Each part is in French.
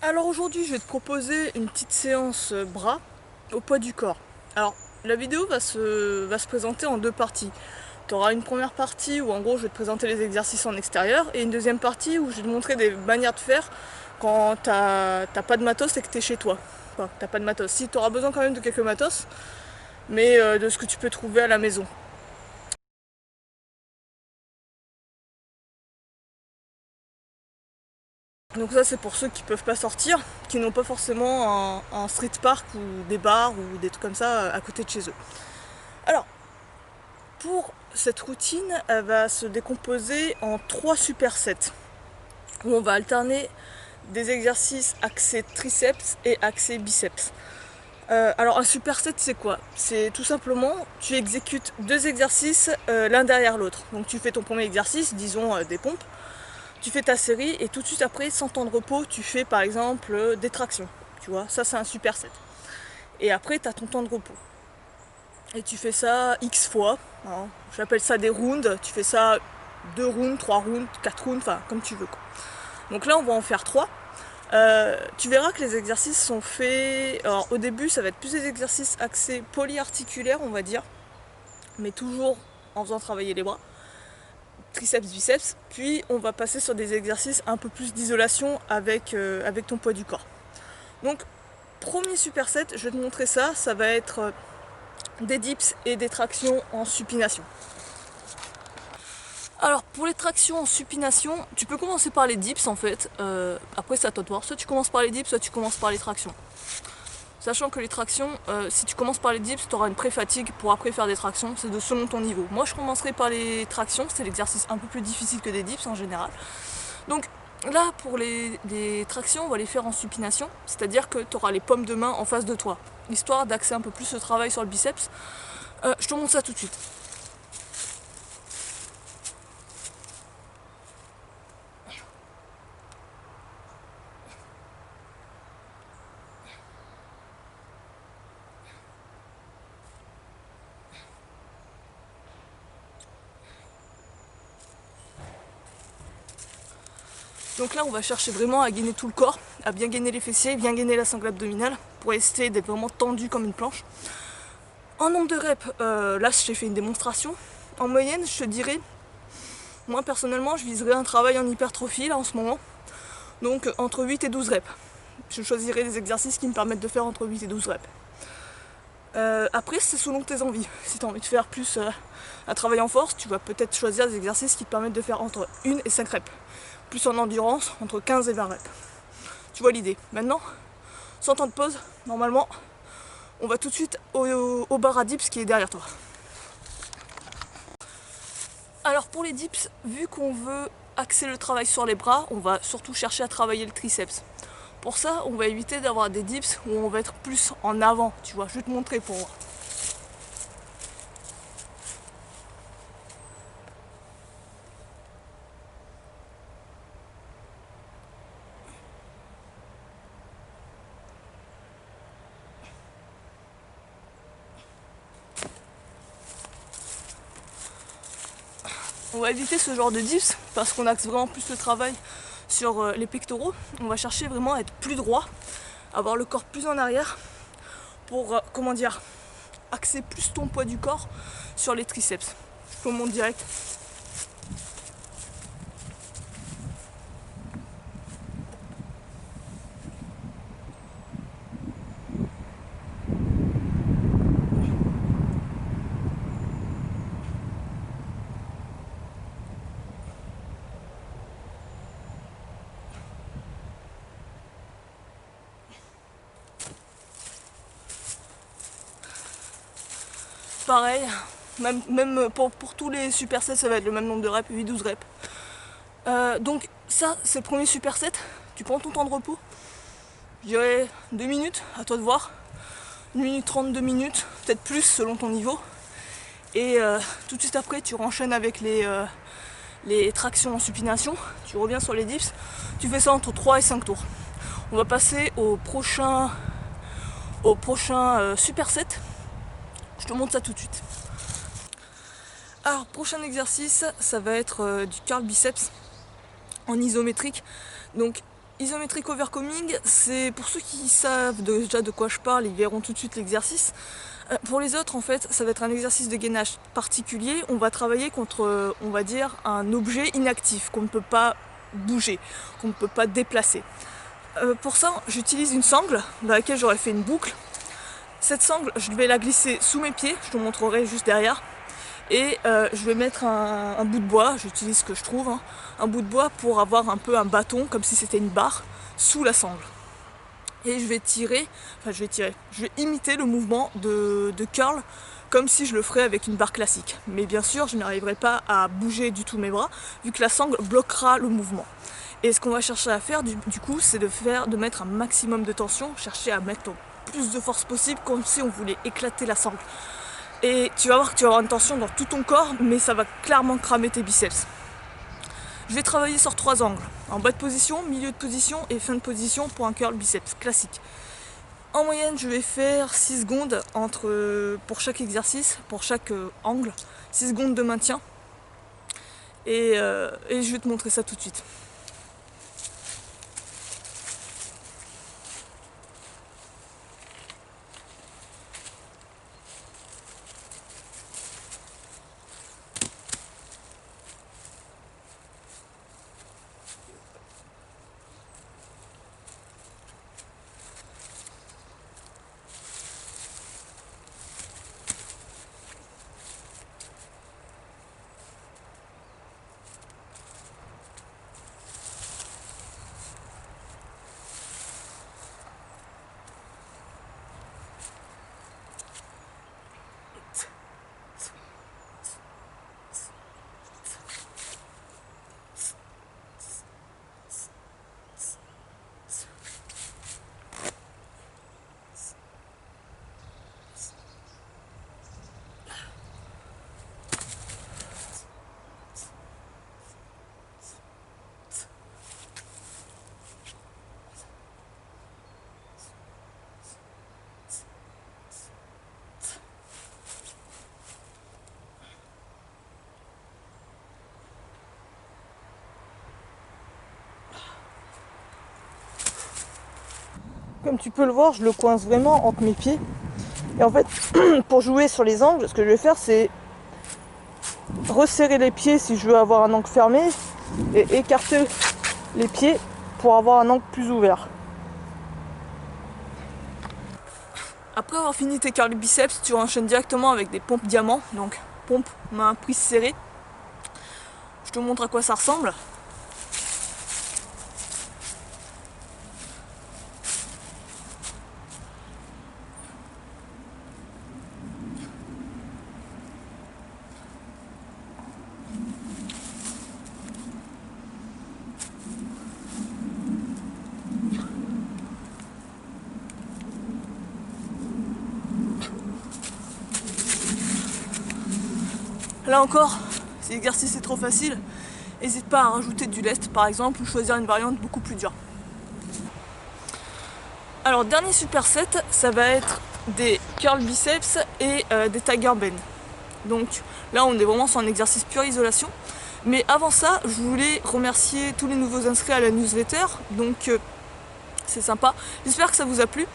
Alors aujourd'hui je vais te proposer une petite séance bras au poids du corps. Alors la vidéo va se présenter en deux parties. Tu auras une première partie où en gros je vais te présenter les exercices en extérieur et une deuxième partie où je vais te montrer des manières de faire quand t'as pas de matos et que t'es chez toi. Enfin, t'as pas de matos. Si, tu auras besoin quand même de quelques matos, mais de ce que tu peux trouver à la maison. Donc ça c'est pour ceux qui peuvent pas sortir, qui n'ont pas forcément un street park ou des bars ou des trucs comme ça à côté de chez eux. Alors, pour cette routine, elle va se décomposer en trois supersets, où on va alterner des exercices axés triceps et axés biceps. Alors un superset c'est quoi? C'est tout simplement, tu exécutes deux exercices l'un derrière l'autre. Donc tu fais ton premier exercice, disons des pompes, tu fais ta série et tout de suite après, sans temps de repos, tu fais par exemple des tractions. Tu vois, ça c'est un superset. Et après, tu as ton temps de repos. Et tu fais ça X fois, hein. J'appelle ça des rounds, tu fais ça 2 rounds, 3 rounds, 4 rounds, enfin comme tu veux quoi. Donc là on va en faire 3. Tu verras que les exercices sont faits. Alors au début ça va être plus des exercices axés polyarticulaires on va dire, mais toujours en faisant travailler les bras, triceps, biceps, puis on va passer sur des exercices un peu plus d'isolation avec ton poids du corps. Donc premier superset, je vais te montrer ça, ça va être des dips et des tractions en supination. Alors pour les tractions en supination, tu peux commencer par les dips en fait, après c'est à toi de voir, soit tu commences par les dips, soit tu commences par les tractions. Sachant que les tractions, si tu commences par les dips, tu auras une pré-fatigue pour après faire des tractions, c'est de selon ton niveau. Moi je commencerai par les tractions, c'est l'exercice un peu plus difficile que des dips en général. Donc là pour les tractions, on va les faire en supination, c'est-à-dire que tu auras les paumes de main en face de toi, histoire d'axer un peu plus le travail sur le biceps. Je te montre ça tout de suite. Donc là on va chercher vraiment à gainer tout le corps, à bien gainer les fessiers, bien gainer la sangle abdominale pour essayer d'être vraiment tendu comme une planche. En nombre de reps, là j'ai fait une démonstration. En moyenne je te dirais, moi personnellement je viserais un travail en hypertrophie là en ce moment. Donc entre 8 et 12 reps. Je choisirais des exercices qui me permettent de faire entre 8 et 12 reps. Après c'est selon tes envies. Si tu as envie de faire plus un travail en force, tu vas peut-être choisir des exercices qui te permettent de faire entre 1 et 5 reps. Plus en endurance, entre 15 et 20 reps. Tu vois l'idée. Maintenant, sans temps de pause, normalement, on va tout de suite au bar à dips qui est derrière toi. Alors pour les dips, vu qu'on veut axer le travail sur les bras, on va surtout chercher à travailler le triceps. Pour ça, on va éviter d'avoir des dips où on va être plus en avant, tu vois. Je vais te montrer pour moi. On va éviter ce genre de dips parce qu'on axe vraiment plus le travail sur les pectoraux. On va chercher vraiment à être plus droit, avoir le corps plus en arrière pour, comment dire, axer plus ton poids du corps sur les triceps. Je te le montre direct. Pareil, même pour tous les supersets, ça va être le même nombre de reps, 8-12 reps. Donc ça, c'est le premier superset. Tu prends ton temps de repos, je dirais 2 minutes, à toi de voir. 1 minute 30, 2 minutes, peut-être plus selon ton niveau. Et tout de suite après, tu renchaînes avec les tractions en supination. Tu reviens sur les dips. Tu fais ça entre 3 et 5 tours. On va passer au prochain superset. Je te montre ça tout de suite. Alors, prochain exercice, ça va être du curl biceps en isométrique. Donc, Isometric overcoming, c'est pour ceux qui savent déjà de quoi je parle, ils verront tout de suite l'exercice. Pour les autres, en fait, ça va être un exercice de gainage particulier. On va travailler contre, on va dire, un objet inactif qu'on ne peut pas bouger, qu'on ne peut pas déplacer. Pour ça, j'utilise une sangle dans laquelle j'aurais fait une boucle. Cette sangle, je vais la glisser sous mes pieds, je te montrerai juste derrière. Et je vais mettre un bout de bois, j'utilise ce que je trouve, hein, un bout de bois pour avoir un peu un bâton, comme si c'était une barre, sous la sangle. Et je vais je vais imiter le mouvement de curl comme si je le ferais avec une barre classique. Mais bien sûr, je n'arriverai pas à bouger du tout mes bras, vu que la sangle bloquera le mouvement. Et ce qu'on va chercher à faire, du coup, c'est de mettre un maximum de tension, chercher à mettre le plus de force possible, comme si on voulait éclater la sangle. Et tu vas voir que tu vas avoir une tension dans tout ton corps, mais ça va clairement cramer tes biceps. Je vais travailler sur 3 angles, en bas de position, milieu de position et fin de position pour un curl biceps classique. En moyenne, je vais faire 6 secondes pour chaque exercice, pour chaque angle, 6 secondes de maintien. Et je vais te montrer ça tout de suite. Comme tu peux le voir, je le coince vraiment entre mes pieds. Et en fait, pour jouer sur les angles, ce que je vais faire, c'est resserrer les pieds si je veux avoir un angle fermé et écarter les pieds pour avoir un angle plus ouvert. Après avoir fini tes curls biceps, tu enchaînes directement avec des pompes diamants. Donc pompe main prise serrée. Je te montre à quoi ça ressemble. Là encore, si l'exercice est trop facile, n'hésite pas à rajouter du lest par exemple ou choisir une variante beaucoup plus dure. Alors dernier superset, ça va être des curl biceps et des tiger bend. Donc là on est vraiment sur un exercice pure isolation. Mais avant ça, je voulais remercier tous les nouveaux inscrits à la newsletter. Donc c'est sympa. J'espère que ça vous a plu.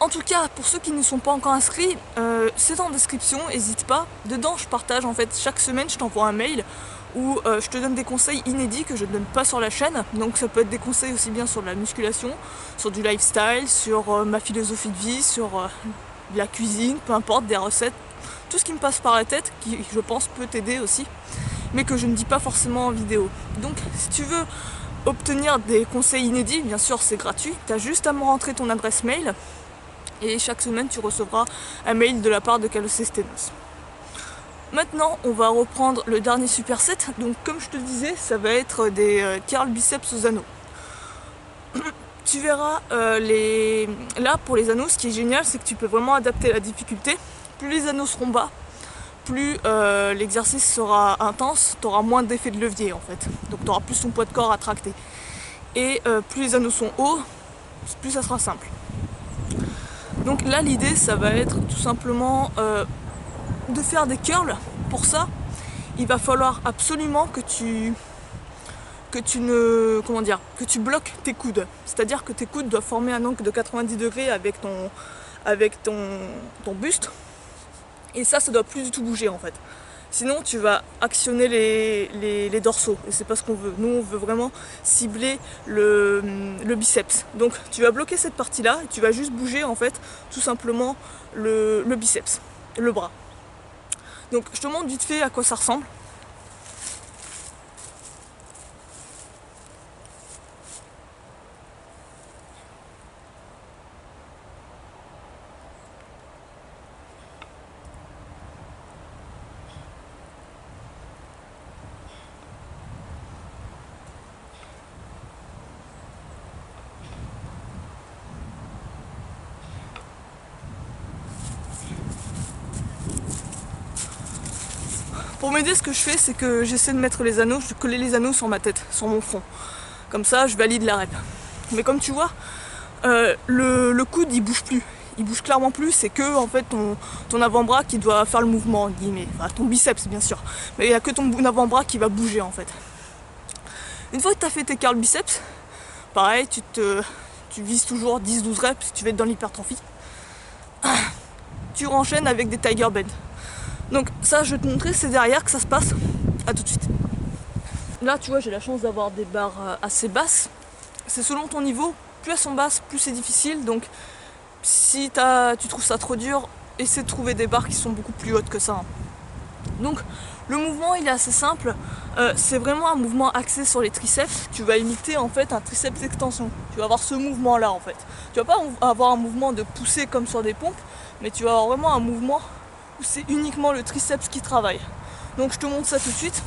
En tout cas, pour ceux qui ne sont pas encore inscrits, c'est en description, n'hésite pas. Dedans, je partage en fait chaque semaine, je t'envoie un mail où je te donne des conseils inédits que je ne donne pas sur la chaîne. Donc ça peut être des conseils aussi bien sur la musculation, sur du lifestyle, sur ma philosophie de vie, sur la cuisine, peu importe, des recettes. Tout ce qui me passe par la tête, qui je pense peut t'aider aussi, mais que je ne dis pas forcément en vidéo. Donc si tu veux obtenir des conseils inédits, bien sûr c'est gratuit, tu as juste à me rentrer ton adresse mail. Et chaque semaine, tu recevras un mail de la part de Calocestenos. Maintenant, on va reprendre le dernier superset. Donc, comme je te disais, ça va être des curl biceps aux anneaux. Tu verras, là, pour les anneaux, ce qui est génial, c'est que tu peux vraiment adapter la difficulté. Plus les anneaux seront bas, plus l'exercice sera intense, tu auras moins d'effet de levier, en fait. Donc, tu auras plus ton poids de corps à tracter. Et plus les anneaux sont hauts, plus ça sera simple. Donc là l'idée ça va être tout simplement de faire des curls. Pour ça il va falloir absolument que comment dire, que tu bloques tes coudes. C'est-à-dire que tes coudes doivent former un angle de 90 degrés avec ton buste. Et ça doit plus du tout bouger en fait. Sinon tu vas actionner les dorsaux et c'est pas ce qu'on veut. Nous on veut vraiment cibler le biceps. Donc tu vas bloquer cette partie là et tu vas juste bouger en fait tout simplement le biceps, le bras. Donc je te montre vite fait à quoi ça ressemble. Pour m'aider, ce que je fais, c'est que j'essaie de mettre les anneaux, je coller les anneaux sur ma tête, sur mon front. Comme ça, je valide la rep. Mais comme tu vois, le coude, il bouge plus. Il bouge clairement plus, c'est que en fait ton avant-bras qui doit faire le mouvement, en guillemets. Enfin, ton biceps, bien sûr. Mais il n'y a que ton avant-bras qui va bouger, en fait. Une fois que tu as fait tes curls biceps, pareil, tu vises toujours 10-12 reps si tu veux être dans l'hypertrophie. Tu enchaînes avec des tiger bend. Donc ça, je vais te montrer, c'est derrière que ça se passe. À tout de suite. Là, tu vois, j'ai la chance d'avoir des barres assez basses. C'est selon ton niveau, plus elles sont basses, plus c'est difficile. Donc si tu trouves ça trop dur, essaie de trouver des barres qui sont beaucoup plus hautes que ça. Hein. Donc le mouvement, il est assez simple. C'est vraiment un mouvement axé sur les triceps. Tu vas imiter en fait un triceps extension. Tu vas avoir ce mouvement là en fait. Tu vas pas avoir un mouvement de pousser comme sur des pompes, mais tu vas avoir vraiment un mouvement où c'est uniquement le triceps qui travaille. Donc je te montre ça tout de suite.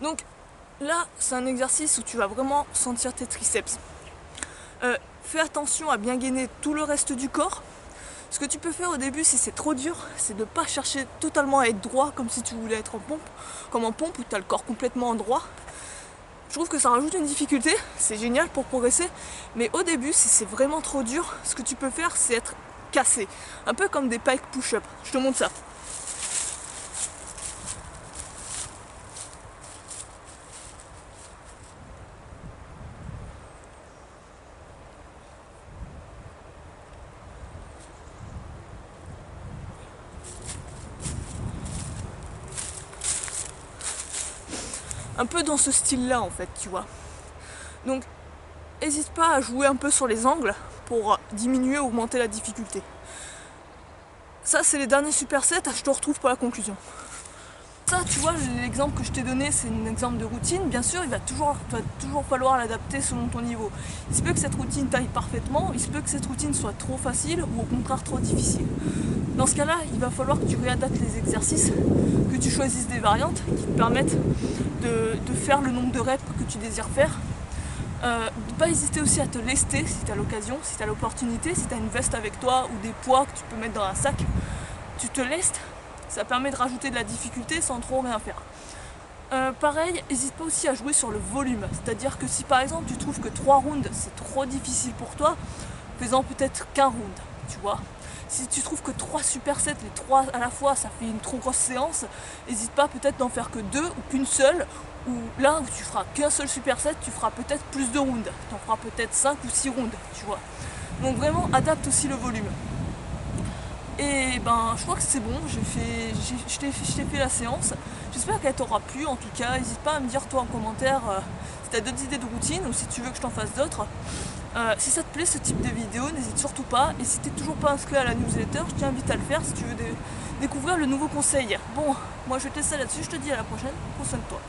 Donc là, c'est un exercice où tu vas vraiment sentir tes triceps. Fais attention à bien gainer tout le reste du corps. Ce que tu peux faire au début, si c'est trop dur, c'est de ne pas chercher totalement à être droit comme si tu voulais être en pompe, comme en pompe où tu as le corps complètement en droit. Je trouve que ça rajoute une difficulté, c'est génial pour progresser, mais au début, si c'est vraiment trop dur, ce que tu peux faire, c'est être cassé. Un peu comme des pike push-up. Je te montre ça. Un peu dans ce style-là en fait, tu vois. Donc, n'hésite pas à jouer un peu sur les angles pour diminuer ou augmenter la difficulté. Ça, c'est les derniers supersets, je te retrouve pour la conclusion. Ça, tu vois, l'exemple que je t'ai donné, c'est un exemple de routine. Bien sûr, il va toujours falloir l'adapter selon ton niveau. Il se peut que cette routine t'aille parfaitement, il se peut que cette routine soit trop facile ou au contraire trop difficile. Dans ce cas-là, il va falloir que tu réadaptes les exercices, que tu choisisses des variantes qui te permettent de faire le nombre de reps que tu désires faire. Ne pas hésiter aussi à te lester si tu as l'occasion, si tu as l'opportunité, si tu as une veste avec toi ou des poids que tu peux mettre dans un sac. Tu te lestes, ça permet de rajouter de la difficulté sans trop rien faire. Pareil, n'hésite pas aussi à jouer sur le volume. C'est-à-dire que si par exemple tu trouves que 3 rounds c'est trop difficile pour toi, fais-en peut-être qu'un round, tu vois. Si tu trouves que 3 supersets, les 3 à la fois, ça fait une trop grosse séance, n'hésite pas peut-être d'en faire que 2 ou qu'une seule, ou là où tu feras qu'un seul superset, tu feras peut-être plus de rounds. Tu en feras peut-être 5 ou 6 rounds, tu vois. Donc vraiment, adapte aussi le volume. Et ben, je crois que c'est bon, je t'ai fait la séance. J'espère qu'elle t'aura plu, en tout cas. N'hésite pas à me dire toi en commentaire si tu as d'autres idées de routine ou si tu veux que je t'en fasse d'autres. Si ça te plaît ce type de vidéo, n'hésite surtout pas. Et si tu n'es toujours pas inscrit à la newsletter, je t'invite à le faire si tu veux découvrir le nouveau conseil. Bon, moi je vais te laisser là-dessus, je te dis à la prochaine, prends soin de toi.